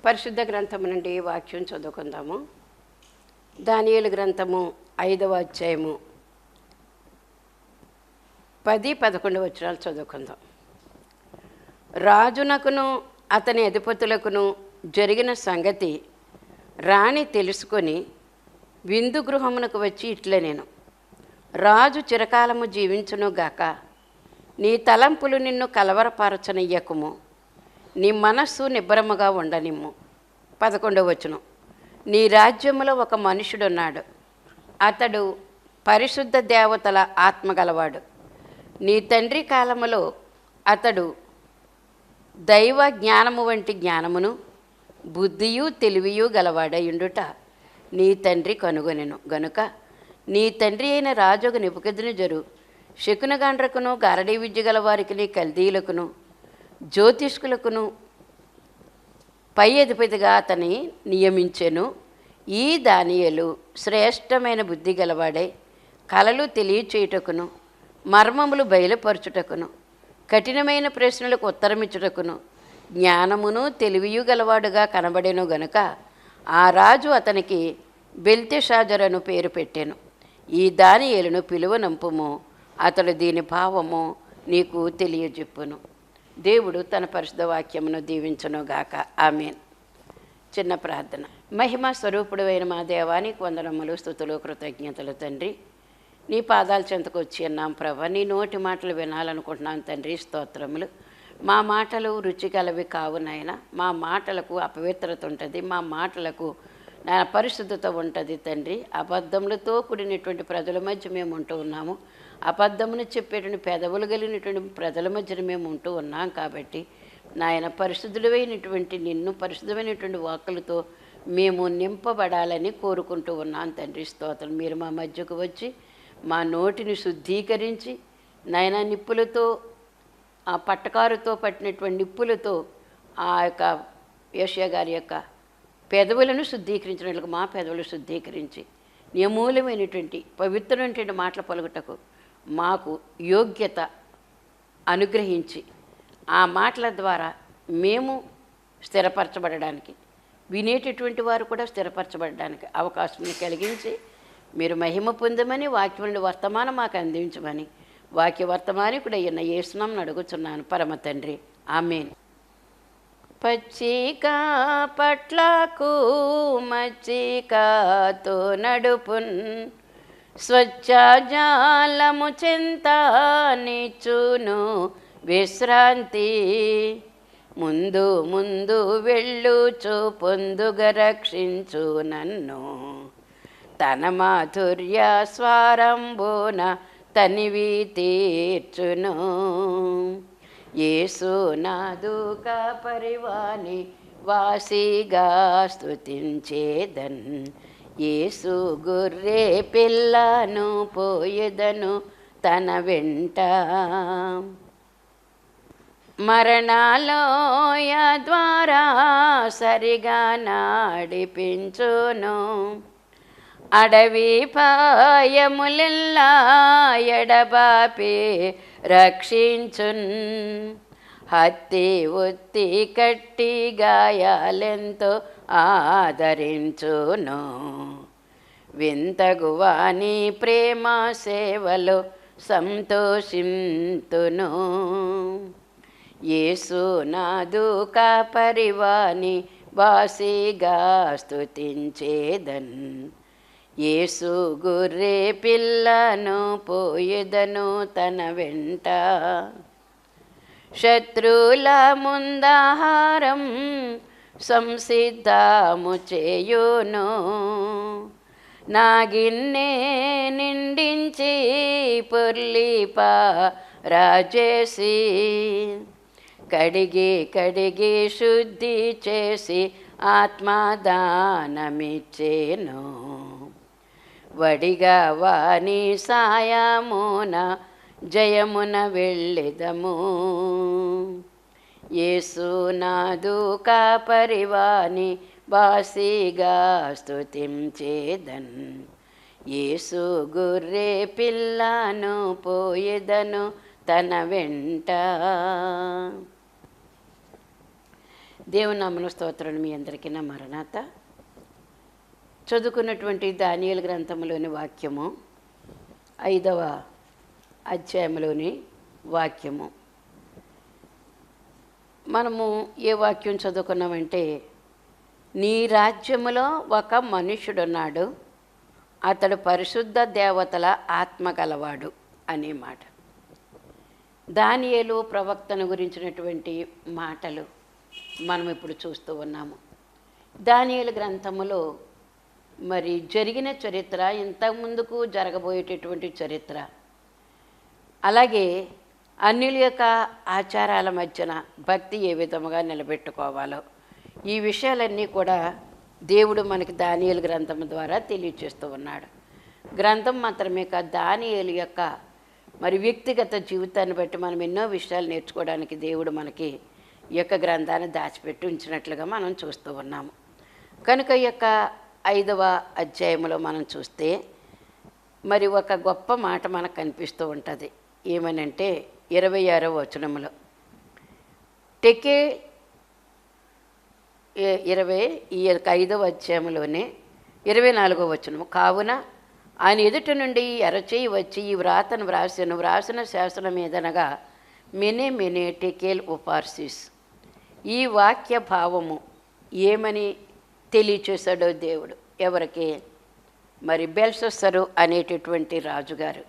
పరిశుద్ధ గ్రంథము నుండి వాక్యం చదువుకుందాము. దానియేలు గ్రంథము 5వ అధ్యాయము 10-11 వచనాలు చదువుకుందాం. రాజునకును అతని అధిపతులకును జరిగిన సంగతి రాణి తెలుసుకొని విందు గృహమునకు వచ్చి ఇట్లనేను, రాజు చిరకాలము జీవించునుగాక, నీ తలంపులు నిన్ను కలవరపరచనియ్యకుము, నీ మనస్సు నిబ్బరముగా ఉండనిమ్ము. 11వ వచనం, నీ రాజ్యములో ఒక మనుషుడున్నాడు, అతడు పరిశుద్ధ దేవతల ఆత్మగలవాడు. నీ తండ్రి కాలములో అతడు దైవ జ్ఞానము వంటి జ్ఞానమును బుద్ధియు తెలివియు గలవాడయుండుట నీ తండ్రి కనుగొనెను. గనుక నీ తండ్రి అయిన రాజుకు నెబుకద్నెజరు శకునగాండ్రకును గారడీ విద్య గల వారికి కల్దీయులకును జ్యోతిష్కులకును పై అధిపతిగా అతని నియమించెను. ఈ దానియేలు శ్రేష్టమైన బుద్ధి గలవాడై కలలు తెలియచేయుటకును మర్మములు బయలుపరచుటకును కఠినమైన ప్రశ్నలకు ఉత్తరమిచ్చుటకును జ్ఞానమును తెలివియు గలవాడుగా కనబడెను. గనుక ఆ రాజు అతనికి బెల్తెషాజరు పేరు పెట్టెను. ఈ దానియేలును పిలువనంపుము, అతడు దీని భావము నీకు తెలియజెప్పును. దేవుడు తన పరిశుద్ధ వాక్యమును దీవించునుగాక. ఆమేన్. చిన్న ప్రార్థన. మహిమ స్వరూపుడు అయిన మా దేవానికి వందనములు, స్తుతులు, కృతజ్ఞతలు తండ్రి. నీ పాదాల చెంతకు వచ్చి ఉన్నాం ప్రభా. నీ నోటి మాటలు వినాలనుకుంటున్నాను తండ్రి. స్తోత్రములు. మా మాటలు రుచిగలవి కావు నాయన. మా మాటలకు అపవిత్రత ఉంటుంది, మా మాటలకు నా పరిశుద్ధత ఉంటుంది తండ్రి. అబద్ధములతో కూడినటువంటి ప్రజల మధ్య మేము ఉంటూ ఉన్నాము. అబద్ధమును చెప్పేటువంటి పెదవులు కలిగినటువంటి ప్రజల మధ్యన మేము ఉంటూ ఉన్నాం. కాబట్టి నాయన పరిశుద్ధులైనటువంటి నిన్ను పరిశుద్ధమైనటువంటి వాక్కులతో మేము నింపబడాలని కోరుకుంటూ ఉన్నాం తండ్రి. స్తోత్రం. మీరు మా మధ్యకు వచ్చి మా నోటిని శుద్ధీకరించి నాయన నిప్పులతో, ఆ పట్టకారుతో పట్టినటువంటి నిప్పులతో ఆ యొక్క యోషియా గారి యొక్క పెదవులను శుద్ధీకరించినట్లుగా మా పెదవులు శుద్ధీకరించి నియమూలమైనటువంటి పవిత్రమైనటువంటి మాటలు పలుకుటకు మాకు యోగ్యత అనుగ్రహించి ఆ మాటల ద్వారా మేము స్థిరపరచబడడానికి, వినేటటువంటి వారు కూడా స్థిరపరచబడడానికి అవకాశం కలిగించి మీరు మహిమ పొందమని, వాక్యం నుండి వర్తమానం మాకు అందించమని వాక్య వర్తమానికుడయ్యన్న యేసునామమున అడుగుచున్నాను పరమ తండ్రి. ఆమేన్. పచ్చిక పట్లకు మచ్చికతో నడుపున్, స్వచ్ఛ జాలము చెంత నిచ్చును విశ్రాంతి, ముందు ముందు వెళ్ళుచు పొందుగ రక్షించు నన్ను, తన మాధుర్య స్వరంబున తనివి తీర్చును. యేసు నాదు కాపరివాని వాసిగా స్తుతించేదన్, యేసు గొర్రె పిల్లను పోయేదను తన వెంట, మరణాలోయ ద్వారా సరిగా నడిపించును, అడవి పాయములెల్లా ఎడబాపి రక్షించున్, హత్తి ఒత్తి కట్టి గాయాలెంతో ఆదరించును, వింతగువాని ప్రేమ సేవలో సంతోషింతును. యేసు నాదు కాపరివాని వాసిగా స్తుతించేదన్, యేసు గొర్రె పిల్లను పోయేదను తన వెంట, శత్రుల ముందాహారం సంసిద్ధము చేయును, నా గిన్నె నిండించి పొర్లిప రాజేసి, కడిగి కడిగి శుద్ధి చేసి ఆత్మదానమిచ్చేను, వడిగా వాని సాయమున జయమున వెళ్ళెదము. యేసు నాదు కాపరివాని వాసిగా స్తుతించేదన్, యేసు గొర్రె పిల్లను పోయేదను తన వెంట. దేవుని నామమున స్తోత్రం. మీ అందరికీ నా మరణాత. చదువుకున్నటువంటి దానియేలు గ్రంథంలోని వాక్యము 5వ అధ్యాయంలోని వాక్యము. మనము ఏ వాక్యం చదువుకున్నామంటే, నీ రాజ్యములో ఒక మనుష్యుడున్నాడు, అతడు పరిశుద్ధ దేవతల ఆత్మ గలవాడు అనే మాట. దానియేలు ప్రవక్తను గురించినటువంటి మాటలు మనం ఇప్పుడు చూస్తూ ఉన్నాము. దానియేలు గ్రంథములో మరి జరిగిన చరిత్ర, ఇంతకుముందుకు జరగబోయేటటువంటి చరిత్ర, అలాగే అన్యుల యొక్క ఆచారాల మధ్యన భక్తి ఏ విధముగా నిలబెట్టుకోవాలో ఈ విషయాలన్నీ కూడా దేవుడు మనకి దానియేలు గ్రంథం ద్వారా తెలియచేస్తూ ఉన్నాడు. గ్రంథం మాత్రమే కాదు, దానియేలు యొక్క మరి వ్యక్తిగత జీవితాన్ని బట్టి మనం ఎన్నో విషయాలు నేర్చుకోవడానికి దేవుడు మనకి ఈ యొక్క గ్రంథాన్ని దాచిపెట్టి ఉంచినట్లుగా మనం చూస్తూ ఉన్నాము. కనుక ఈ యొక్క 5వ అధ్యాయంలో మనం చూస్తే మరి ఒక గొప్ప మాట మనకు కనిపిస్తూ ఉంటుంది. ఏమనంటే 26వ వచనంలో టెకే 20 ఈ యొక్క 5వ అధ్యాయంలోనే 24వ వచనము, కావున ఆయన ఎదుటి నుండి ఎరచేయి వచ్చి ఈ వ్రాతను వ్రాసిన శాసనం మీదనగా మెనే టెకేల్ ఉపార్సిస్. ఈ వాక్య భావము ఏమని తెలియచేశాడో దేవుడు ఎవరికి? మరి బెల్షస్సరు అనేటటువంటి రాజుగారు.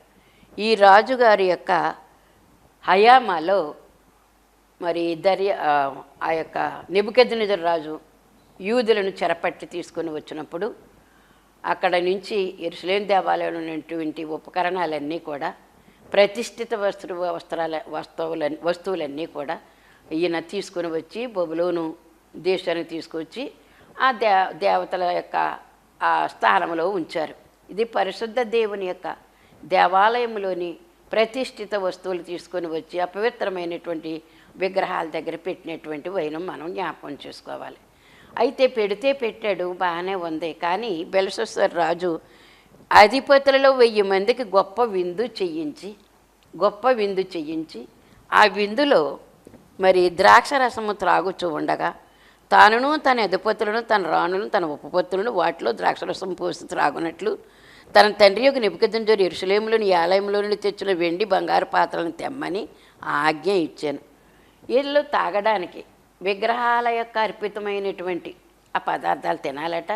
ఈ రాజుగారి యొక్క హయామాలో మరి ఆ యొక్క నెబుకద్నెజరు రాజు యూదులను చెరపట్టి తీసుకొని వచ్చినప్పుడు అక్కడ నుంచి యెరూషలేము దేవాలయంలో ఉన్నటువంటి ఉపకరణాలన్నీ కూడా, ప్రతిష్ఠిత వస్తువులన్నీ కూడా ఈయన తీసుకొని వచ్చి బబులోను దేశానికి తీసుకొచ్చి ఆ దేవతల యొక్క ఆ స్థానంలో ఉంచారు. ఇది పరిశుద్ధ దేవుని యొక్క దేవాలయంలోని ప్రతిష్ఠిత వస్తువులు తీసుకొని వచ్చి అపవిత్రమైనటువంటి విగ్రహాల దగ్గర పెట్టినటువంటి వైనం మనం జ్ఞాపకం చేసుకోవాలి. అయితే పెట్టాడు, బాగానే ఉంది. కానీ బెల్షస్సరు రాజు అధిపతులలో 1000 మందికి గొప్ప విందు చేయించి ఆ విందులో మరి ద్రాక్షరసము త్రాగుచూ ఉండగా తానును తన అధిపతులను తన రాణులను తన ఉపపత్తులను వాటిలో ద్రాక్షరసం పోసి త్రాగునట్లు తన తండ్రి యొక్క నెబుకద్నెజరు యెరూషలేములోని ఆలయంలో నుండి తెచ్చిన వెండి బంగారు పాత్రలను తెమ్మని ఆజ్ఞ ఇచ్చాను. వీళ్ళు తాగడానికి విగ్రహాల యొక్క అర్పితమైనటువంటి ఆ పదార్థాలు తినాలట,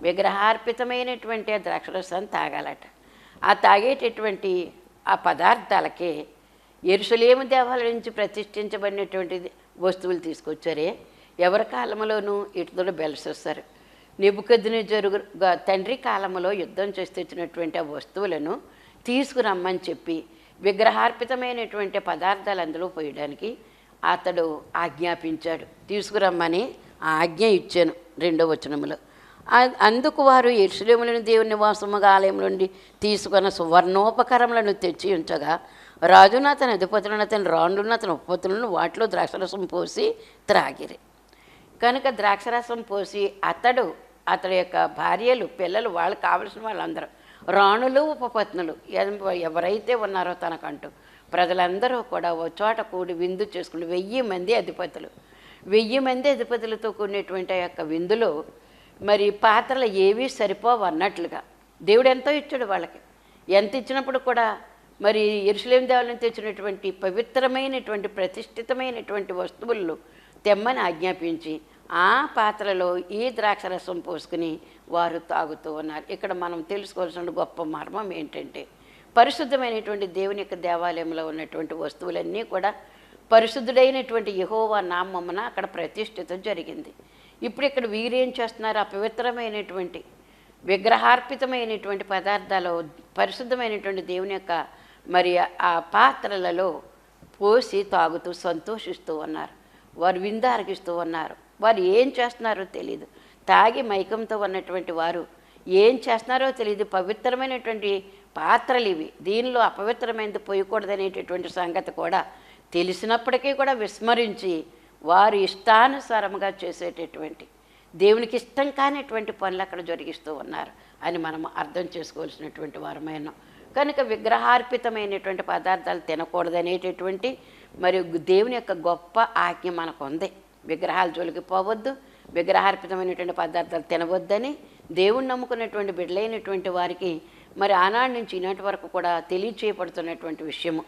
విగ్రహార్పితమైనటువంటి ఆ ద్రాక్షరసాన్ని తాగాలట. ఆ తాగేటటువంటి ఆ పదార్థాలకే యెరూషలేము దేవాలయం నుంచి ప్రతిష్ఠించబడినటువంటి వస్తువులు తీసుకొచ్చారే. ఎవరి కాలంలోనూ ఇటుదోడు బెల్షస్సరు నెబుకద్నెజరు తండ్రి కాలంలో యుద్ధం చేసి తెచ్చినటువంటి ఆ వస్తువులను తీసుకురమ్మని చెప్పి విగ్రహార్పితమైనటువంటి పదార్థాలు అందులో పోయడానికి అతడు ఆజ్ఞాపించాడు. తీసుకురమ్మని ఆజ్ఞ ఇచ్చాను 2వ వచనంలో. అందుకు వారు యెరూషలేములోని దేవుని నివాసముగా ఆలయం నుండి తీసుకున్న సువర్ణోపకరములను తెచ్చి ఉంచగా రాజును అతని అధిపతులను అతని రాణులను అతని ఉపపత్తులను వాటిలో ద్రాక్షరసం పోసి త్రాగిరి. కనుక ద్రాక్షరసం పోసి అతడి యొక్క భార్యలు, పిల్లలు, వాళ్ళకి కావలసిన వాళ్ళందరూ, రాణులు, ఉపపత్నులు ఎవరైతే ఉన్నారో తనకంటూ ప్రజలందరూ కూడా ఓ చోట కూడి విందు చేసుకుని 1000 మంది అధిపతులు, 1000 మంది అధిపతులతో కూడినటువంటి ఆ యొక్క విందులో మరి పాత్రలు ఏవీ సరిపోవన్నట్లుగా దేవుడు ఎంతో ఇచ్చాడు వాళ్ళకి. ఎంత ఇచ్చినప్పుడు కూడా మరి యెరూషలేము దేవాలయం తెచ్చినటువంటి పవిత్రమైనటువంటి ప్రతిష్ఠితమైనటువంటి వస్తువులను తెమ్మని ఆజ్ఞాపించి ఆ పాత్రలో ఈ ద్రాక్షరసం పోసుకుని వారు తాగుతూ ఉన్నారు. ఇక్కడ మనం తెలుసుకోవాల్సిన గొప్ప మర్మం ఏంటంటే, పరిశుద్ధమైనటువంటి దేవుని యొక్క దేవాలయంలో ఉన్నటువంటి వస్తువులన్నీ కూడా పరిశుద్ధుడైనటువంటి యెహోవా నామమున అక్కడ ప్రతిష్ఠితం జరిగింది. ఇప్పుడు ఇక్కడ వీరేం చేస్తున్నారు? అపవిత్రమైనటువంటి విగ్రహార్పితమైనటువంటి పదార్థాలు పరిశుద్ధమైనటువంటి దేవుని యొక్క మరి ఆ పాత్రలలో పోసి తాగుతూ సంతోషిస్తూ ఉన్నారు. వారు విందు అర్పిస్తూ ఉన్నారు. వారు ఏం చేస్తున్నారో తెలియదు. తాగి మైకంతో ఉన్నటువంటి వారు ఏం చేస్తున్నారో తెలియదు. పవిత్రమైనటువంటి పాత్రలు ఇవి, దీనిలో అపవిత్రమైనది పోయకూడదనేటటువంటి సంగతి కూడా తెలిసినప్పటికీ కూడా విస్మరించి వారు ఇష్టానుసారముగా చేసేటటువంటి దేవునికి ఇష్టం కానిటువంటి పనులు అక్కడ జరిగిస్తూ ఉన్నారు అని మనం అర్థం చేసుకోవాల్సినటువంటి వారమైన. కనుక విగ్రహార్పితమైనటువంటి పదార్థాలు తినకూడదనేటటువంటి మరి దేవుని యొక్క గొప్ప ఆజ్ఞ మనకు ఉంది. విగ్రహాల జోలికి పోవద్దు, విగ్రహార్పితమైనటువంటి పదార్థాలు తినవద్దని దేవుణ్ణి నమ్ముకున్నటువంటి బిడ్డలైనటువంటి వారికి మరి ఆనాటి నుంచి ఈనాటి వరకు కూడా తెలియచేయబడుతున్నటువంటి విషయము.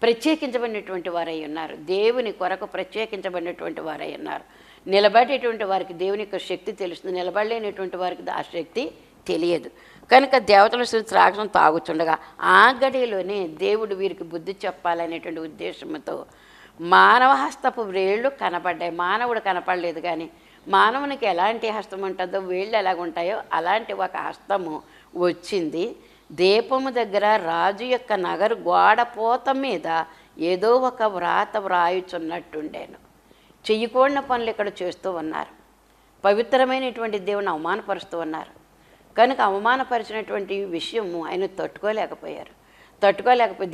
ప్రత్యేకించబడినటువంటి వారై ఉన్నారు, దేవుని కొరకు ప్రత్యేకించబడినటువంటి వారై ఉన్నారు. నిలబడేటువంటి వారికి దేవుని యొక్క శక్తి తెలుస్తుంది, నిలబడలేనటువంటి వారికి ఆ శక్తి తెలియదు. కనుక దేవతల ద్రాక్షం తాగుచుండగా ఆ గడిలోనే దేవుడు వీరికి బుద్ధి చెప్పాలనేటువంటి ఉద్దేశంతో మానవ హస్తపు వేళ్ళు కనపడ్డాయి. మానవుడు కనపడలేదు, కానీ మానవునికి ఎలాంటి హస్తం ఉంటుందో వేళ్ళు ఎలాగుంటాయో అలాంటి ఒక హస్తము వచ్చింది. దీపము దగ్గర రాజు యొక్క నగరు గోడపోత మీద ఏదో ఒక వ్రాత వ్రాయుచున్నట్టుండేను. చెయ్యకూడని పనులు ఇక్కడ చేస్తూ ఉన్నారు, పవిత్రమైనటువంటి దేవుని అవమానపరుస్తూ ఉన్నారు. కనుక అవమానపరిచినటువంటి విషయము ఆయన తట్టుకోలేకపోయారు.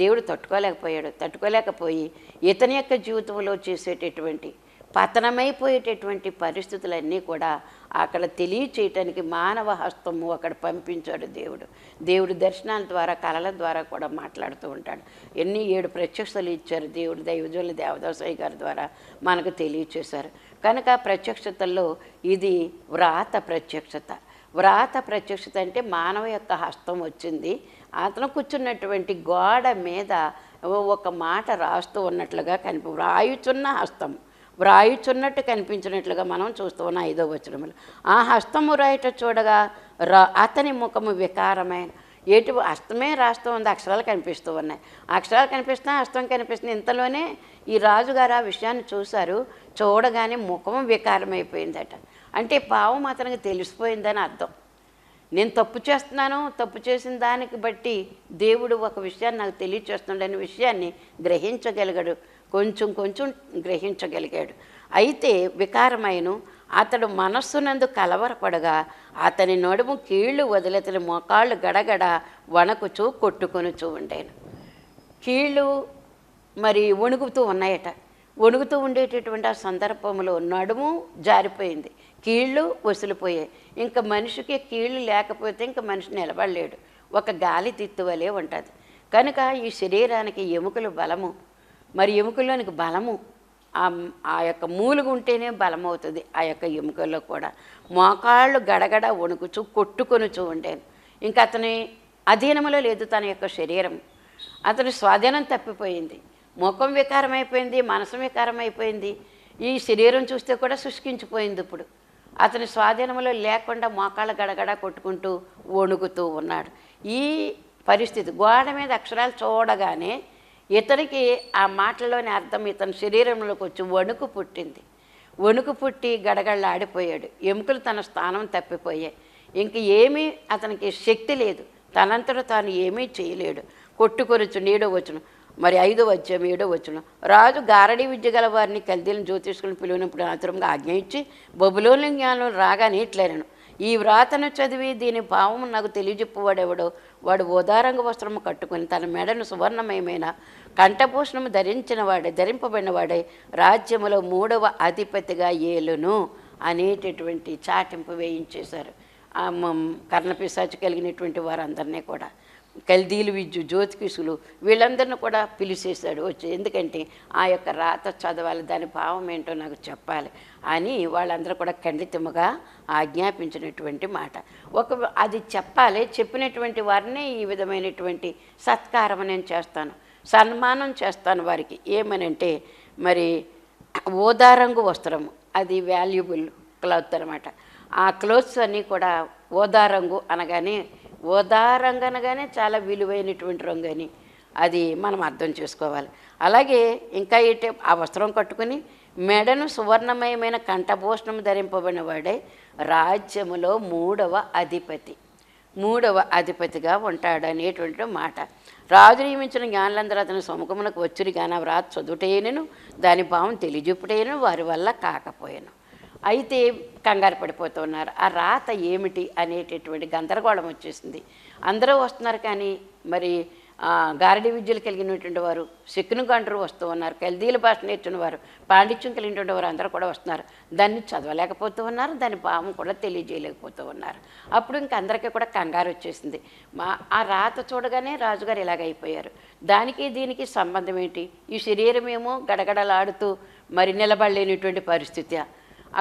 దేవుడు తట్టుకోలేకపోయి ఇతని యొక్క జీవితంలో చేసేటటువంటి పతనమైపోయేటటువంటి పరిస్థితులన్నీ కూడా అక్కడ తెలియచేయటానికి మానవ హస్తము అక్కడ పంపించాడు దేవుడు దర్శనాల ద్వారా కళల ద్వారా కూడా మాట్లాడుతూ ఉంటాడు. 7 ప్రత్యక్షతలు ఇచ్చారు దేవుడు దైవజనుల దేవదాసయ్య గారి ద్వారా మనకు తెలియచేశారు. కనుక ప్రత్యక్షతల్లో ఇది వ్రాత ప్రత్యక్షత అంటే మానవ యొక్క హస్తం వచ్చింది. అతను కూర్చున్నటువంటి గోడ మీద ఒక మాట రాస్తూ ఉన్నట్లుగా వ్రాయుచున్నట్టు కనిపించినట్లుగా మనం చూస్తూ ఉన్నాం 5వ వచనంలో. ఆ హస్తము రాయట చూడగా అతని ముఖము వికారమైన హస్తమే రాస్తూ ఉంది, అక్షరాలు కనిపిస్తూ ఉన్నాయి. అక్షరాలు కనిపిస్తున్నా హస్తం కనిపిస్తుంది. ఇంతలోనే ఈ రాజుగారు ఆ విషయాన్ని చూశారు. చూడగానే ముఖం వికారమైపోయిందట. అంటే పావం అతనికి తెలిసిపోయిందని అర్థం. నేను తప్పు చేసిన దానికి బట్టి దేవుడు ఒక విషయాన్ని నాకు తెలియచేస్తున్నాడనే విషయాన్ని కొంచెం గ్రహించగలిగాడు. అయితే వికారమైన అతడు మనస్సునందు కలవరపడగా అతని నడుము కీళ్ళు వదిలి అతని మోకాళ్ళు గడగడ వణకుచూ కొట్టుకొనుచూ ఉండేను. కీళ్ళు మరి వణుకుతూ ఉన్నాయట. వణుకుతూ ఉండేటటువంటి ఆ సందర్భంలో నడుము జారిపోయింది, కీళ్ళు వసిలిపోయాయి. ఇంకా మనిషికి కీళ్ళు లేకపోతే ఇంకా మనిషి నిలబడలేడు, ఒక గాలి తిత్తువలే ఉంటుంది. కనుక ఈ శరీరానికి ఎముకలు బలము, మరి ఎముకల్లోనికి బలము ఆ యొక్క మూలుగు ఉంటేనే బలమవుతుంది. ఆ యొక్క ఎముకల్లో కూడా మోకాళ్ళు గడగడ వణుకుచూ కొట్టుకొనుచూ ఉండేను. ఇంకా అతని అధీనంలో లేదు తన యొక్క శరీరం, అతని స్వాధీనం తప్పిపోయింది. ముఖం వికారమైపోయింది, మనసు వికారమైపోయింది. ఈ శరీరం చూస్తే కూడా శుష్కించిపోయింది. ఇప్పుడు అతని స్వాధీనంలో లేకుండా మోకాళ్ళ గడగడ కొట్టుకుంటూ వణుకుతూ ఉన్నాడు. ఈ పరిస్థితి గోడ మీద అక్షరాలు చూడగానే ఇతనికి ఆ మాటలోని అర్థం ఇతని శరీరంలోకి వచ్చి వణుకు పుట్టి గడగడలాడిపోయాడు. ఎముకలు తన స్థానం తప్పిపోయాయి. ఇంక ఏమీ అతనికి శక్తి లేదు, తనంతట తాను ఏమీ చేయలేడు. కొట్టుకొనుచు 7వ వచనం, మరి 5వ అధ్యాయం 7వ వచనం. రాజు గారడీ విద్య గల వారిని కల్దీలను జ్యోతిష్కులను పిలువనప్పుడు ఆతురంగా ఆజ్ఞ ఇచ్చి బబులోను జ్ఞానం రాగానే ఇట్లనెను, ఈ వ్రాతను చదివి దీని భావము నాకు తెలియజెప్పువాడెవడో వాడు ఓదారంగ వస్త్రము కట్టుకొని తన మెడను సువర్ణమయమైన కంఠభూషణము ధరింపబడినవాడే రాజ్యములో 3వ అధిపతిగా ఏలును అనేటటువంటి చాటింపు వేయించేశారు. కర్ణపిశాచి కలిగినటువంటి వారందరినీ కూడా కల్దీలు జ్యోతిషులు వీళ్ళందరినీ కూడా పిలిచేశాడు వచ్చి. ఎందుకంటే ఆ యొక్క రాత చదవాలి, దాని భావం ఏంటో నాకు చెప్పాలి అని వాళ్ళందరూ కూడా ఖండితముగా ఆజ్ఞాపించినటువంటి మాట. అది చెప్పాలి. చెప్పినటువంటి వారిని ఈ విధమైనటువంటి సత్కారం నేను చేస్తాను, సన్మానం చేస్తాను వారికి. ఏమనంటే మరి ఓదారంగు వస్త్రము, అది వాల్యుబుల్ క్లాత్ అనమాట. ఆ క్లోత్స్ అన్నీ కూడా ఓదారంగు అనగానే చాలా విలువైనటువంటి రంగు అని అది మనం అర్థం చేసుకోవాలి. అలాగే ఇంకా ఏంటి, ఆ వస్త్రం కట్టుకుని మెడను సువర్ణమయమైన కంఠభూషణము ధరింపబడిన వాడే రాజ్యములో 3వ అధిపతిగా ఉంటాడు అనేటువంటి మాట. రాజు నియమించిన జ్ఞానులందరూ అతని సముఖమునకు వచ్చిరి, కానీ వ్రాత చదువుటేనను దాని భావం తెలియజెప్పుటేనను వారి వల్ల కాకపోయాను. అయితే కంగారు పడిపోతూ ఉన్నారు. ఆ రాత ఏమిటి అనేటటువంటి గందరగోళం వచ్చేసింది. అందరూ వస్తున్నారు, కానీ మరి గారడీ విద్యలు కలిగినటువంటి వారు, శకునుగండ్రు వస్తూ ఉన్నారు, కల్దీల భాష నేర్చుకున్న వారు, పాండిత్యం కలిగినటువంటి వారు అందరూ కూడా వస్తున్నారు. దాన్ని చదవలేకపోతూ ఉన్నారు, దాని భావం కూడా తెలియజేయలేకపోతూ ఉన్నారు. అప్పుడు ఇంక అందరికీ కూడా కంగారు వచ్చేసింది. ఆ రాత చూడగానే రాజుగారు ఇలాగైపోయారు. దానికి దీనికి సంబంధం ఏంటి? ఈ శరీరం ఏమో గడగడలాడుతూ మరి నిలబడలేనిటువంటి పరిస్థితి.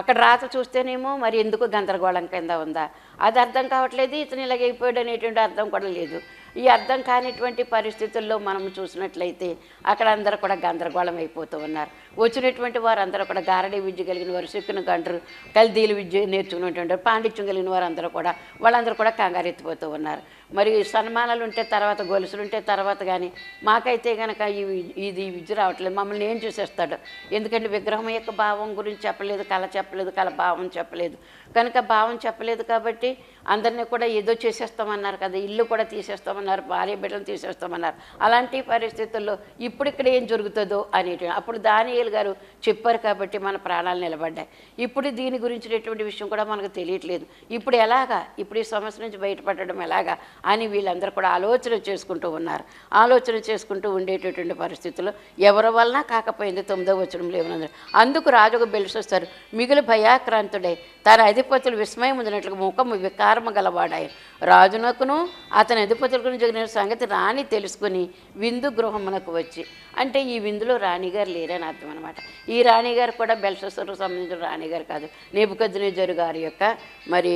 అక్కడ రాత చూస్తేనేమో మరి ఎందుకు గందరగోళం కింద ఉందా, అది అర్థం కావట్లేదు. ఇతను ఇలాగైపోయాడు అనేటువంటి అర్థం కూడా లేదు. ఈ అర్థం కానిటువంటి పరిస్థితుల్లో మనం చూసినట్లయితే అక్కడ అందరూ కూడా గందరగోళం అయిపోతూ ఉన్నారు. వచ్చినటువంటి వారు అందరూ కూడా గారడీ విద్య కలిగిన వారు, శిక్కున గంటరు, కల్దీలు విద్య నేర్చుకున్నటువంటి పాండిత్యం కలిగిన వారు అందరూ కూడా వాళ్ళందరూ కూడా కంగారెత్తిపోతూ ఉన్నారు. మరి సన్మానాలు ఉంటే తర్వాత, గొలుసులు ఉంటే తర్వాత, కానీ మాకైతే కనుక ఇది విద్య రావట్లేదు, మమ్మల్ని ఏం చూసేస్తాడు. ఎందుకంటే విగ్రహం యొక్క భావం గురించి చెప్పలేదు, కళ చెప్పలేదు, కళ భావం చెప్పలేదు కనుక, భావం చెప్పలేదు కాబట్టి అందరినీ కూడా ఏదో చేసేస్తామన్నారు కదా, ఇల్లు కూడా తీసేస్తామన్నారు, భార్య బిడ్డలు తీసేస్తామన్నారు. అలాంటి పరిస్థితుల్లో ఇప్పుడు ఇక్కడ ఏం జరుగుతుందో అనేటి అప్పుడు దానియేలు గారు చెప్పారు కాబట్టి మన ప్రాణాలు నిలబడ్డాయి. ఇప్పుడు దీని గురించినటువంటి విషయం కూడా మనకు తెలియట్లేదు. ఇప్పుడు ఎలాగా, ఇప్పుడు ఈ సమస్య నుంచి బయటపడడం ఎలాగా అని వీళ్ళందరూ కూడా ఆలోచన చేసుకుంటూ ఉన్నారు. ఆలోచన చేసుకుంటూ ఉండేటటువంటి పరిస్థితుల్లో ఎవరి వలన కాకపోయింది 9వ వచనంలో ఏమన్నారు, అందుకు రాజుకు బెల్షస్సరు మిగులు భయాక్రాంతుడై తన అధిపతులు విస్మయం ఉందినట్లుగా ముఖము వికారము గలవాడాయి. రాజునకును అతని అధిపతులకు జరిగిన సంగతి రాణి తెలుసుకుని విందు గృహమునకు వచ్చి, అంటే ఈ విందులో రాణిగారు లేరని అర్థం అనమాట. ఈ రాణిగారు కూడా బెల్షస్సరుకు సంబంధించిన రాణిగారు కాదు, నెబుకద్నెజరు గారి యొక్క మరి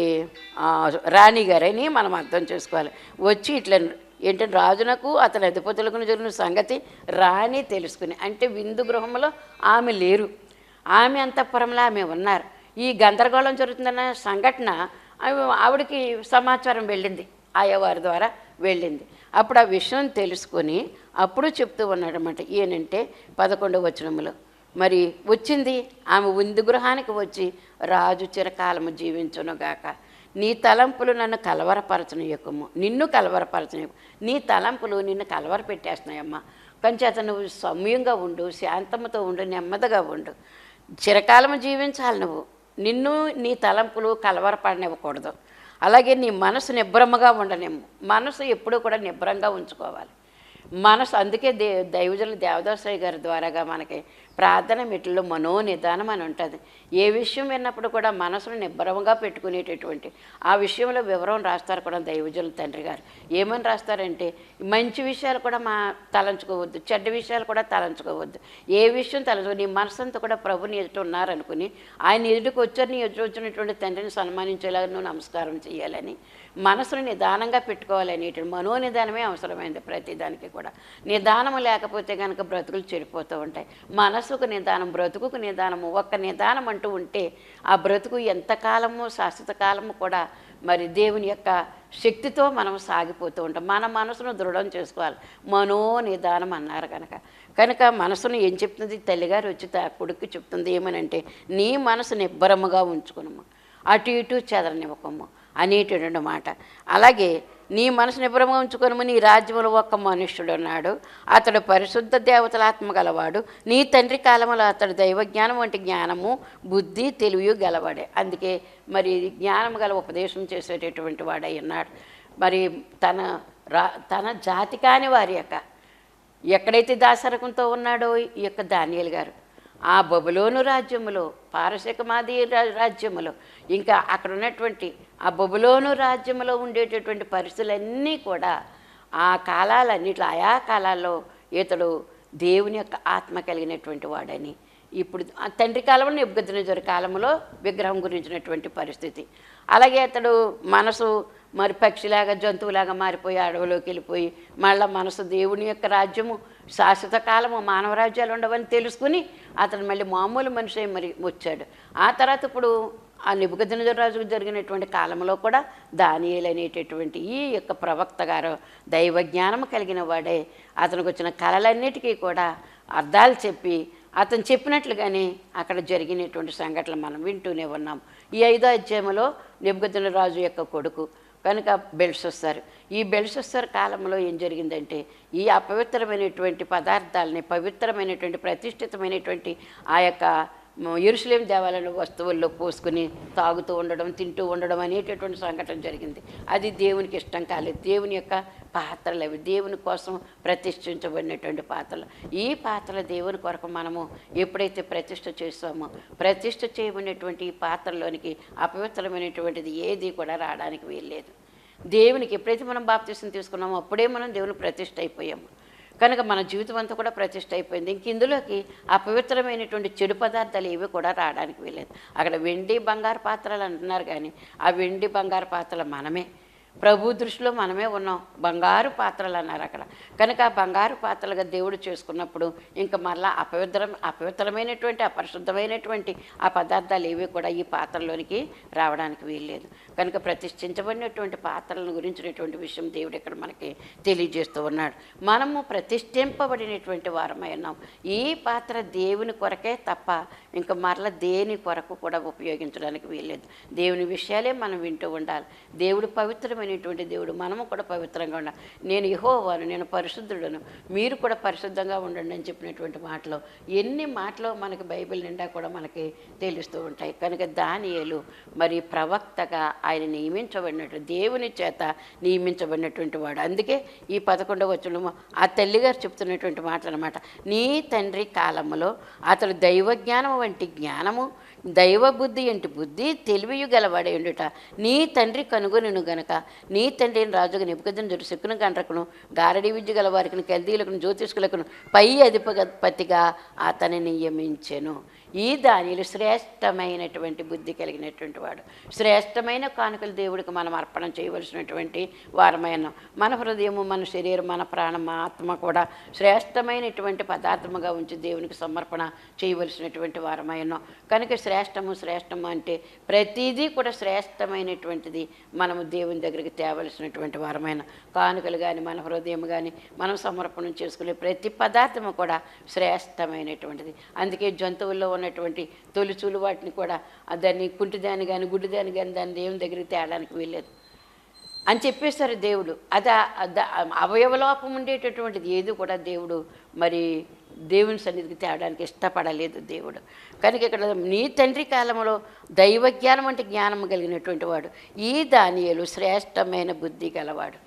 రాణిగారని మనం అర్థం చేసుకోవాలి. వచ్చి ఇట్లా ఏంటంటే రాజునకు అతని అధిపతులకు జరిగిన సంగతి రాణి తెలుసుకుని, అంటే విందు గృహంలో ఆమె లేరు, ఆమె అంతఃపురంలో ఆమె ఉన్నారు. ఈ గందరగోళం జరుగుతుందన్న సంఘటన ఆవిడకి సమాచారం వెళ్ళింది, ఆయవారి ద్వారా వెళ్ళింది. అప్పుడు ఆ విషయం తెలుసుకొని అప్పుడు చెప్తూ ఉన్నాడనమాట. ఏనంటే 11వ వచనంలో మరి వచ్చింది ఆమె విందు గృహానికి వచ్చి, రాజు చిరకాలము జీవించునుగాక, నీ తలంపులు నన్ను కలవరపరచనీయకము, నిన్ను కలవరపరచనీయకు, నీ తలంపులు నిన్ను కలవర పెట్టేస్తున్నాయమ్మా, కొంచెం నువ్వు సౌమ్యంగా ఉండు, శాంతముతో ఉండు, నెమ్మదిగా ఉండు, చిరకాలము జీవించాలి నువ్వు, నిన్ను నీ తలంపులు కలవరపడనివ్వకూడదు. అలాగే నీ మనసు నిబ్రమగా ఉండనేమో, మనసు ఎప్పుడూ కూడా నిబ్రంగా ఉంచుకోవాలి మనసు. అందుకే దైవజనులు దేవదాసయ్య గారి ద్వారాగా మనకి ప్రార్థన మెట్లలో మనోనిదానం అని ఉంటుంది. ఏ విషయం విన్నప్పుడు కూడా మనసును నిబ్బరంగా పెట్టుకునేటటువంటి ఆ విషయంలో వివరం రాస్తారు కూడా దైవజనులు తండ్రి గారు. ఏమని రాస్తారంటే, మంచి విషయాలు కూడా తలంచుకోవద్దు, చెడ్డ విషయాలు కూడా తలంచుకోవద్దు, ఏ విషయం నీ మనసంతా కూడా ప్రభుని ఎదుట ఉన్నారనుకుని ఆయన ఎదుటికి వచ్చారు, నీ ఎదుటి వచ్చినటువంటి తండ్రిని సన్మానించేలాగా నువ్వు నమస్కారం చేయాలని, మనసును నిదానంగా పెట్టుకోవాలనేటువంటి మనోనిదానమే అవసరమైంది ప్రతిదానికి కూడా. నిదానము లేకపోతే కనుక బ్రతుకులు చెడిపోతూ ఉంటాయి. మనసుకు నిదానం, బ్రతుకుకు నిదానము, ఒక్క నిదానం అంటూ ఉంటే ఆ బ్రతుకు ఎంతకాలము, శాశ్వత కాలము కూడా మరి దేవుని యొక్క శక్తితో మనం సాగిపోతూ ఉంటాం. మన మనసును దృఢం చేసుకోవాలి, మనోనిదానం అన్నారు కనుక మనసును ఏం చెప్తుంది తల్లిగారు వచ్చి కొడుకు చెప్తుంది ఏమనంటే, నీ మనసు నిబ్బరముగా ఉంచుకునము, అటు ఇటు చెదరనివ్వకము అనేటటువంటి మాట. అలాగే నీ మనసు నిబ్రమంగా ఉంచుకొనుము, నీ రాజ్యంలో ఒక్క మనుష్యుడు ఉన్నాడు, అతడు పరిశుద్ధ దేవతల ఆత్మ గలవాడు, నీ తండ్రి కాలంలో అతడు దైవజ్ఞానం వంటి జ్ఞానము, బుద్ధి, తెలివి గలవాడే. అందుకే మరి జ్ఞానం గల ఉపదేశం చేసేటటువంటి వాడై ఉన్నాడు. మరి తన జాతి కాని వారి యొక్క ఎక్కడైతే దాసరకంతో ఉన్నాడో ఈ యొక్క దానియేలు గారు, ఆ బబులోను రాజ్యములో, పారసికమాది రాజ్యములో, ఇంకా అక్కడ ఉన్నటువంటి ఆ బబులోను రాజ్యములో ఉండేటటువంటి పరిస్థితులన్నీ కూడా ఆ కాలాలన్నిట్లో, ఆయా కాలాల్లో ఇతడు దేవుని యొక్క ఆత్మ కలిగినటువంటి వాడని. ఇప్పుడు తండ్రి కాలంలో నెబుకద్నెజరు కాలంలో విగ్రహం గురించినటువంటి పరిస్థితి. అలాగే అతడు మనసు మరి పక్షిలాగా, జంతువులాగా మారిపోయి అడవిలోకి వెళ్ళిపోయి మళ్ళీ మనసు దేవుని యొక్క రాజ్యము, శాశ్వత కాలము, మానవ రాజ్యాలు ఉండవని తెలుసుకుని అతను మళ్ళీ మామూలు మనిషి మరి వచ్చాడు. ఆ తర్వాత ఇప్పుడు ఆ నెబుకద్నెజరు రాజుకు జరిగినటువంటి కాలంలో కూడా దానియేలు అనేటటువంటి ఈ యొక్క ప్రవక్త గారు దైవజ్ఞానం కలిగిన వాడే అతనికి వచ్చిన కళలన్నిటికీ కూడా అర్థాలు చెప్పి అతను చెప్పినట్లుగానే అక్కడ జరిగినటువంటి సంఘటనలు మనం వింటూనే ఉన్నాం. ఈ 5వ అధ్యాయంలో నెబుకద్నెజరు రాజు యొక్క కొడుకు కనుక బెల్షస్సరు, ఈ బెల్షస్సరు కాలంలో ఏం జరిగిందంటే, ఈ అపవిత్రమైనటువంటి పదార్థాలని పవిత్రమైనటువంటి ప్రతిష్ఠితమైనటువంటి ఆ యొక్క యెరూషలేము దేవాలయంలో వస్తువుల్లో పోసుకుని తాగుతూ ఉండడం, తింటూ ఉండడం అనేటటువంటి సంఘటన జరిగింది. అది దేవునికి ఇష్టం కాలేదు. దేవుని యొక్క పాత్రలు అవి, దేవుని కోసం ప్రతిష్ఠించబడినటువంటి పాత్రలు. ఈ పాత్రలు దేవుని కొరకు మనము ఎప్పుడైతే ప్రతిష్ఠ చేస్తామో, ప్రతిష్ఠ చేయబడినటువంటి ఈ పాత్రలోనికి అపవిత్రమైనటువంటిది ఏది కూడా రావడానికి వీల్లేదు. దేవునికి ఎప్పుడైతే మనం బాప్తిసం తీసుకున్నామో అప్పుడే మనం దేవుని ప్రతిష్ఠ అయిపోయాము. కనుక మన జీవితం అంతా కూడా ప్రతిష్ఠ అయిపోయింది. ఇంక ఇందులోకి అపవిత్రమైనటువంటి చెడు పదార్థాలు ఏవి కూడా రావడానికి వీలేదు. అక్కడ వెండి బంగారు పాత్రలు అంటున్నారు, కానీ ఆ వెండి బంగారు పాత్రలు మనమే. ప్రభు దృష్టిలో మనమే ఉన్నాం. బంగారు పాత్రలు అన్నారు అక్కడ. కనుక ఆ బంగారు పాత్రలుగా దేవుడు చేసుకున్నప్పుడు ఇంకా మళ్ళా అపవిత్రమైనటువంటి అపరిశుద్ధమైనటువంటి ఆ పదార్థాలు ఏవి కూడా ఈ పాత్రలోనికి రావడానికి వీల్లేదు. కనుక ప్రతిష్ఠించబడినటువంటి పాత్రలను గురించినటువంటి విషయం దేవుడు ఇక్కడ మనకి తెలియజేస్తూ ఉన్నాడు. మనము ప్రతిష్ఠింపబడినటువంటి వారమై ఉన్నాం. ఈ పాత్ర దేవుని కొరకే తప్ప ఇంకా మరలా దేని కొరకు కూడా ఉపయోగించడానికి వీల్లేదు. దేవుని విషయాలే మనం వింటూ ఉండాలి. దేవుడు పవిత్రమైనటువంటి దేవుడు, మనము కూడా పవిత్రంగా ఉండాలి. నేను యెహోవాను, నేను పరిశుద్ధుడను, మీరు కూడా పరిశుద్ధంగా ఉండండి అని చెప్పినటువంటి మాటలు, ఎన్ని మాటలు మనకి బైబిల్ నిండా కూడా మనకి తెలుస్తూ ఉంటాయి. కనుక దానియేలు మరి ప్రవక్తగా ఆయన నియమించబడినట్టు, దేవుని చేత నియమించబడినటువంటి వాడు. అందుకే ఈ 11వ వచనము ఆ తల్లిగారు చెప్తున్నటువంటి మాట అనమాట. నీ తండ్రి కాలములో అతడు దైవజ్ఞానం వంటి జ్ఞానము, దైవ బుద్ధి వంటి బుద్ధి, తెలివియు గలవాడే ఉండుట నీ తండ్రి కనుగొనును గనక నీ తండ్రిని రాజుగా నెబుకద్నెజరు శకును గండ్రకును, గారడి విద్య గలవారికిను, కల్దీయులకును, జ్యోతిష్కులకును పై అధిపతిగా అతని నియమించెను. ఈ దానిలో శ్రేష్టమైనటువంటి బుద్ధి కలిగినటువంటి వాడు. శ్రేష్టమైన కానుకలు దేవుడికి మనం అర్పణ చేయవలసినటువంటి వారమైన మన హృదయము, మన శరీరం, మన ప్రాణం, మన ఆత్మ కూడా శ్రేష్టమైనటువంటి పదార్థముగా ఉంచి దేవునికి సమర్పణ చేయవలసినటువంటి వారమైన. కనుక శ్రేష్టము అంటే ప్రతిదీ కూడా శ్రేష్టమైనటువంటిది మనము దేవుని దగ్గరికి తేవలసినటువంటి వారమైన. కానుకలు కానీ, మన హృదయం కానీ, మనం సమర్పణం చేసుకునే ప్రతి పదార్థము కూడా శ్రేష్టమైనటువంటిది. అందుకే జంతువుల్లో ఉన్నటువంటి తొలుచులు వాటిని కూడా దాన్ని కుంటిదాన్ని కానీ గుడ్డిదాన్ని కానీ దాన్ని దేవుని దగ్గరికి తేడానికి వీల్లేదు అని చెప్పేశారు దేవుడు. అది అవయవలోపం ఉండేటటువంటిది ఏది కూడా దేవుడు మరి దేవుని సన్నిధికి తేవడానికి ఇష్టపడలేదు దేవుడు. కనుక ఇక్కడ నీ తండ్రి కాలంలో దైవజ్ఞానం అంటే జ్ఞానం కలిగినటువంటి వాడు. ఈ దానియేలు శ్రేష్టమైన బుద్ధి గలవాడు.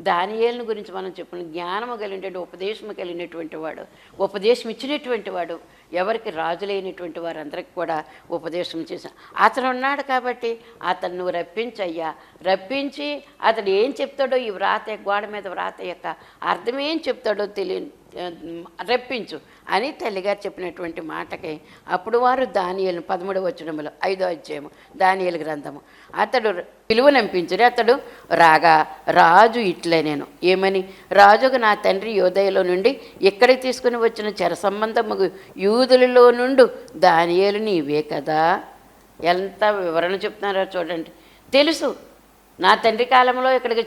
దానియేలుని గురించి మనం చెప్పిన జ్ఞానము కలిగినటువంటి, ఉపదేశము కలిగినటువంటి వాడు, ఉపదేశం ఇచ్చినటువంటి వాడు. ఎవరికి రాజులైనటువంటి వారందరికీ కూడా ఉపదేశం చేశాను. అతను ఉన్నాడు కాబట్టి అతను నువ్వు రప్పించయ్యా, రప్పించి అతడు ఏం చెప్తాడో, ఈ వ్రాత గోడ మీద వ్రాత యొక్క అర్థం ఏం చెప్తాడో రప్పించు అని తల్లిగారు చెప్పినటువంటి మాటకి అప్పుడు వారు దానియేలు 13వ వచనములో 5వ అధ్యాయము దానియేలు గ్రంథము అతడు పిలువనంపించుని. అతడు రాగా రాజు ఇట్లే నేను ఏమని, రాజుకు నా తండ్రి యోదయలో నుండి ఇక్కడికి తీసుకుని వచ్చిన చెర సంబంధము యూదులలో నుండు దానియేలు నీవే కదా. ఎంత వివరణ చెప్తున్నారో చూడండి. తెలుసు నా తండ్రి కాలంలో ఇక్కడికి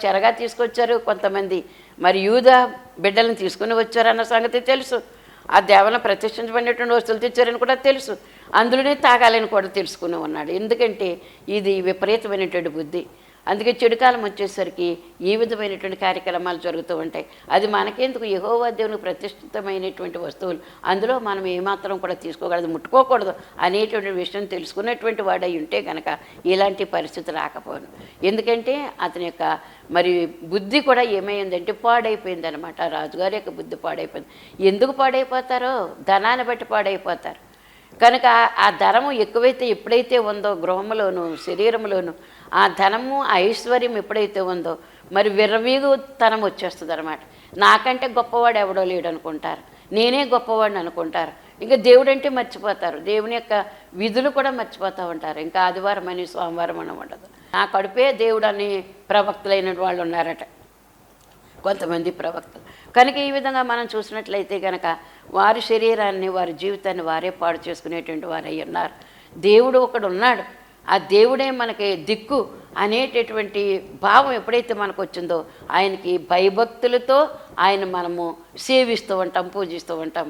చెరగా తీసుకొచ్చారు కొంతమంది, మరి యూదా బిడ్డలను తీసుకుని వచ్చారన్న సంగతి తెలుసు. ఆ దేవలను ప్రతిష్ఠించబడినటువంటి వస్తువులు తెచ్చారని కూడా తెలుసు. అందులోనే తాగాలని కూడా తెలుసుకుని ఉన్నాడు. ఎందుకంటే ఇది విపరీతమైనటువంటి బుద్ధి. అందుకే చెడుకాలం వచ్చేసరికి ఈ విధమైనటువంటి కార్యక్రమాలు జరుగుతూ ఉంటాయి. అది మనకెందుకు, యెహోవా దేవునికి ప్రతిష్ఠితమైనటువంటి వస్తువులు, అందులో మనం ఏమాత్రం కూడా తీసుకోకూడదు, ముట్టుకోకూడదు అనేటువంటి విషయం తెలుసుకున్నటువంటి వాడై ఉంటే కనుక ఇలాంటి పరిస్థితి రాకపోను. ఎందుకంటే అతని యొక్క మరి బుద్ధి కూడా ఏమైందంటే పాడైపోయింది అనమాట. రాజుగారి యొక్క బుద్ధి పాడైపోయింది. ఎందుకు పాడైపోతారో, ధనాన్ని బట్టి పాడైపోతారు. కనుక ఆ ధనము ఎక్కువైతే ఎప్పుడైతే ఉందో గృహంలోను శరీరంలోను, ఆ ధనము ఐశ్వర్యం ఎప్పుడైతే ఉందో మరి విర్రవీగుతనం వచ్చేస్తుంది అనమాట. నాకంటే గొప్పవాడు ఎవడో లేడు అనుకుంటారు, నేనే గొప్పవాడిని అనుకుంటారు. ఇంకా దేవుడు అంటే మర్చిపోతారు, దేవుని యొక్క విధులు కూడా మర్చిపోతూ ఉంటారు. ఇంకా ఆదివారం అని సోమవారం అని ఉండదు. నా కడుపే దేవుడు అని ప్రవక్తలైన వాళ్ళు ఉన్నారట, కొంతమంది ప్రవక్తలు. కనుక ఈ విధంగా మనం చూసినట్లయితే కనుక వారి శరీరాన్ని, వారి జీవితాన్ని వారే పాడు చేసుకునేటువంటి వారై ఉన్నారు. దేవుడు ఒకడు ఉన్నాడు, ఆ దేవుడే మనకి దిక్కు అనేటటువంటి భావం ఎప్పుడైతే మనకు వచ్చిందో ఆయనకి భయభక్తులతో ఆయన మనము సేవిస్తూ ఉంటాం, పూజిస్తూ ఉంటాం.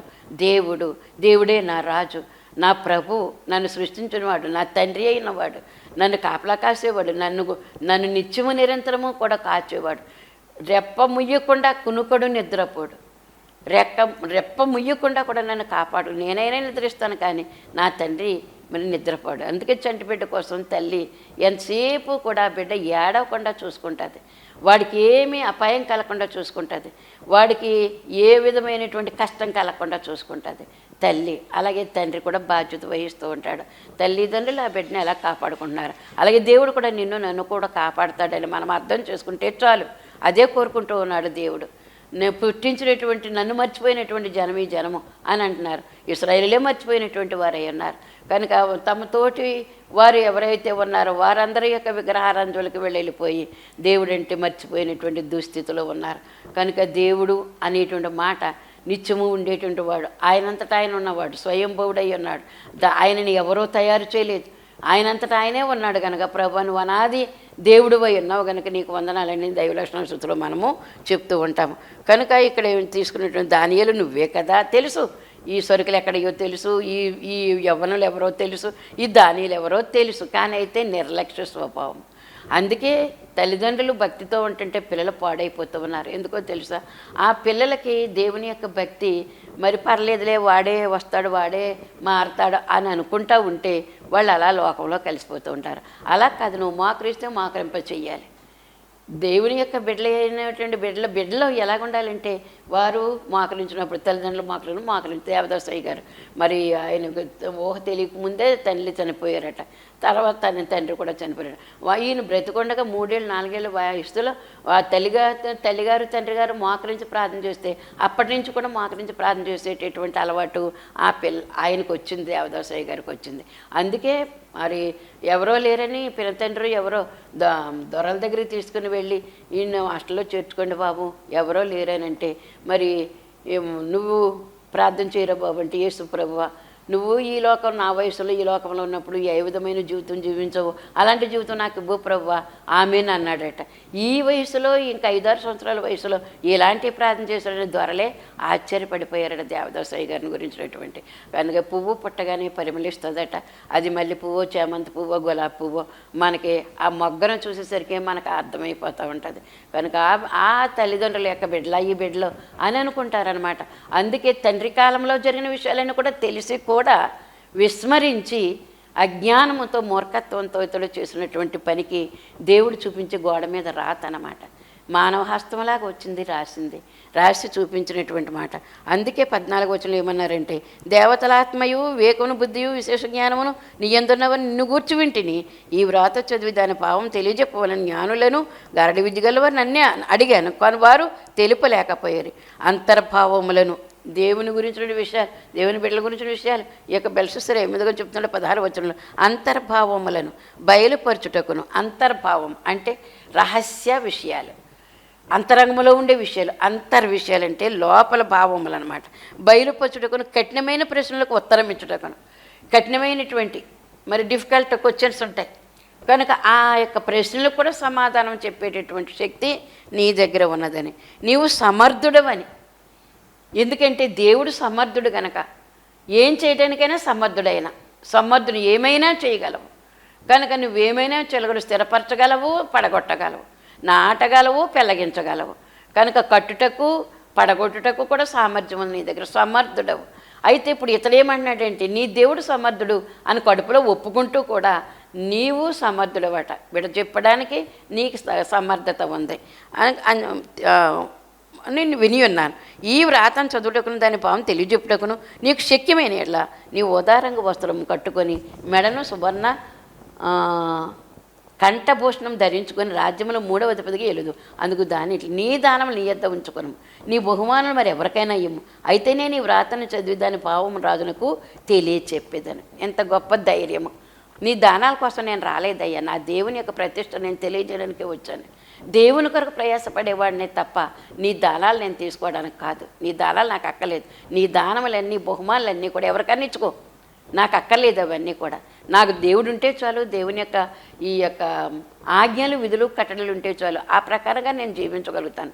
దేవుడే నా రాజు, నా ప్రభు, నన్ను సృష్టించినవాడు, నా తండ్రి అయినవాడు, నన్ను కాపలా కాసేవాడు, నన్ను నిత్యము నిరంతరము కూడా కాచేవాడు. రెప్ప ముయ్యకుండా కునుకడు నిద్రపోడు, రెప్ప ముయ్యకుండా కూడా నన్ను కాపాడు. నేనైనా నిద్రిస్తాను కానీ నా తండ్రి మరి నిద్రపోడు. అందుకే చంటి బిడ్డ కోసం తల్లి ఎంతసేపు కూడా బిడ్డ ఏడవకుండా చూసుకుంటుంది, వాడికి ఏమీ అపాయం కలగకుండా చూసుకుంటుంది, వాడికి ఏ విధమైనటువంటి కష్టం కలగకుండా చూసుకుంటుంది తల్లి. అలాగే తండ్రి కూడా బాధ్యత వహిస్తూ ఉంటాడు. తల్లిదండ్రులు ఆ బిడ్డని ఎలా కాపాడుకుంటున్నారు, అలాగే దేవుడు కూడా నన్ను కూడా కాపాడుతాడని మనం అర్థం చేసుకుంటే చాలు. అదే కోరుకుంటూ ఉన్నాడు దేవుడు. నేను పుట్టించినటువంటి నన్ను మర్చిపోయినటువంటి జనం ఈ జనము అని అంటున్నారు. ఇశ్రాయేలే మర్చిపోయినటువంటి వారై ఉన్నారు. కనుక తమ తోటి వారు ఎవరైతే ఉన్నారో వారందరి యొక్క విగ్రహారాధనలకు వెళ్ళిపోయి దేవుడంటే మర్చిపోయినటువంటి దుస్థితిలో ఉన్నారు. కనుక దేవుడు అనేటువంటి మాట నిత్యము ఉండేటువంటి వాడు, ఆయనంతటా ఆయన ఉన్నవాడు, స్వయంభవుడై ఉన్నాడు. ఆయనని ఎవరో తయారు చేయలేదు, ఆయనంతటా ఆయనే ఉన్నాడు. కనుక ప్రభు నువ్వు అనాది దేవుడివై ఉన్నావు కనుక నీకు వందనాలని దైవలక్షణ స్థుతిలో మనము చెప్తూ ఉంటాము. కనుక ఇక్కడ తీసుకున్నటువంటి దానియేలు నువ్వే కదా, తెలుసు ఈ సరుకులు ఎక్కడయో తెలుసు, ఈ యవ్వనులు ఎవరో తెలుసు, ఈ దానియేలు ఎవరో తెలుసు, కానీ అయితే నిర్లక్ష్య స్వభావం. అందుకే తల్లిదండ్రులు భక్తితో ఉంటుంటే పిల్లలు పాడైపోతూ ఉన్నారు. ఎందుకో తెలుసా, ఆ పిల్లలకి దేవుని యొక్క భక్తి మరి పర్లేదులే వాడే వస్తాడు వాడే మారతాడు అని అనుకుంటూ ఉంటే వాళ్ళు అలా లోకంలో కలిసిపోతూ ఉంటారు. అలా కాదు, నువ్వు మోకరిస్తే మోకరింప చెయ్యాలి. దేవుని యొక్క బిడ్డలైనటువంటి బిడ్డలో ఎలాగుండాలంటే వారు మోకరించినప్పుడు తల్లిదండ్రులు మోకరించి దేవదాసయ్య గారు మరి ఆయన ఊహ తెలియక ముందే తల్లి చనిపోయారట, తర్వాత తండ్రి కూడా చనిపోయారు. ఈయన బ్రతికొండగా 3 ఏళ్ళు 4 ఏళ్ళ వయసులో తల్లిగారు తండ్రి గారు మోకరించి ప్రార్థన చేస్తే అప్పటి నుంచి కూడా మోకరించి ప్రార్థన చేసేటటువంటి అలవాటు ఆయనకు వచ్చింది, దేవదాసయ్య గారికి వచ్చింది. అందుకే మరి ఎవరో లేరని పినతండ్రి ఎవరో దొరల దగ్గరికి తీసుకుని వెళ్ళి ఈయన హాస్టల్లో చేర్చుకోండి బాబు ఎవరో లేరనంటే మరి నువ్వు ప్రార్థన చేయరా బాబు అంటే, యేసు ప్రభువా నువ్వు ఈ లోకం నా వయసులో ఈ లోకంలో ఉన్నప్పుడు ఏ విధమైన జీవితం జీవించవు, అలాంటి జీవితం నాకు ఇవ్వు ప్రభువా ఆమెన్ అన్నాడట. ఈ వయసులో ఇంకా 5-6 సంవత్సరాల వయసులో ఎలాంటి ప్రార్థన చేశాడని దొరలే ఆశ్చర్యపడిపోయారట దేవదాసయ్య గారిని గురించినటువంటి. కనుక పువ్వు పుట్టగానే పరిమళిస్తుందట, అది మల్లె పువ్వు చేమంతి పువ్వు గులాబీ పువ్వు మనకి ఆ మొగ్గను చూసేసరికి మనకు అర్థమైపోతూ ఉంటుంది. కనుక ఆ తల్లిదండ్రుల యొక్క బిడ్డల ఈ బిడ్డలు అని అనుకుంటారనమాట. అందుకే తండ్రి కాలంలో జరిగిన విషయాలన్నీ కూడా తెలిసి కూడా విస్మరించి అజ్ఞానముతో మూర్ఖత్వంతో ఇతడు చేసినటువంటి పనికి దేవుడు చూపించే గోడ మీద రాతనమాట. మానవ హస్తంలాగా వచ్చింది, రాసి చూపించినటువంటి మాట. అందుకే 14వ వచనంలో ఏమన్నారంటే, దేవతలాత్మయు వివేకమును బుద్ధియు విశేష జ్ఞానమును నీ యందున్నవని నిన్ను గూర్చి వింటిని, ఈ వ్రాత చదివి దాని పావం తెలియజెప్పవలని జ్ఞానులను గరడి విద్య గలవారిని అన్నీ అడిగాను, కానీ వారు తెలుపలేకపోయారు. అంతర్భావములను దేవుని గురించిన విషయాలు, దేవుని బిడ్డల గురించిన విషయాలు ఈ యొక్క బెల్షస్సర్ ఎనిమిదిగా చెప్తున్నాడు 16వ వచనంలో, అంతర్భావములను బయలుపరచుటకును. అంతర్భావం అంటే రహస్య విషయాలు, అంతరంగంలో ఉండే విషయాలు. అంతర్విషయాలు అంటే లోపల భావములు అనమాట. బయలుపరచుటకును, కఠినమైన ప్రశ్నలకు ఉత్తరం ఇచ్చుటకును. కఠినమైనటువంటి మరి డిఫికల్ట్ క్వశ్చన్స్ ఉంటాయి కనుక ఆ యొక్క ప్రశ్నలకు కూడా సమాధానం చెప్పేటటువంటి శక్తి నీ దగ్గర ఉన్నదని, నీవు సమర్థుడవని. ఎందుకంటే దేవుడు సమర్థుడు గనక ఏం చేయడానికైనా సమర్థుడు ఏమైనా చేయగలవు కనుక నువ్వేమైనా చేయగలవు. స్థిరపరచగలవు, పడగొట్టగలవు, నాటగలవు, పెళ్ళగించగలవు. కనుక కట్టుటకు పడగొట్టుటకు కూడా సామర్థ్యం ఉంది నీ దగ్గర, సమర్థుడవు. అయితే ఇప్పుడు ఇతడేమన్నాడంటే నీ దేవుడు సమర్థుడు అని కడుపులో ఒప్పుకుంటూ కూడా నీవు సమర్థుడవట. బిడ్డ చెప్పడానికి నీకు సమర్థత ఉంది నేను విని ఉన్నాను. ఈ వ్రాతను చదువుటకును దాని భావం తెలియజెప్పుటకును నీకు శక్యమైన ఎట్లా నీవు ఉదారంగ వస్త్రం కట్టుకొని మెడను సువర్ణ కంఠభూషణం ధరించుకొని రాజ్యంలో 3వ అధిపతిగా ఎలుదు. అందుకు నీ దానం నీ యొద్ద ఉంచుకొను, నీ బహుమానం మరి ఎవరికైనా ఇమ్ము. అయితేనే నీ వ్రాతను చదివి దాని భావం రాజునకు తెలియచెప్పేదను. ఎంత గొప్ప ధైర్యము! నీ దానాల కోసం నేను రాలేదయ్యా, నా దేవుని యొక్క ప్రతిష్ట నేను తెలియజేయడానికే వచ్చాను. దేవుని కొరకు ప్రయాసపడేవాడినే తప్ప నీ దానాలు నేను తీసుకోవడానికి కాదు. నీ దానాలు నాకు అక్కర్లేదు. నీ దానములన్నీ బహుమానులన్నీ కూడా ఎవరికన్నా ఇచ్చుకో, నాకు అక్కర్లేదు అవన్నీ కూడా. నాకు దేవుడు ఉంటే చాలు, దేవుని యొక్క ఈ యొక్క ఆజ్ఞలు విధులు కట్టడలు ఉంటే చాలు, ఆ ప్రకారంగా నేను జీవించగలుగుతాను.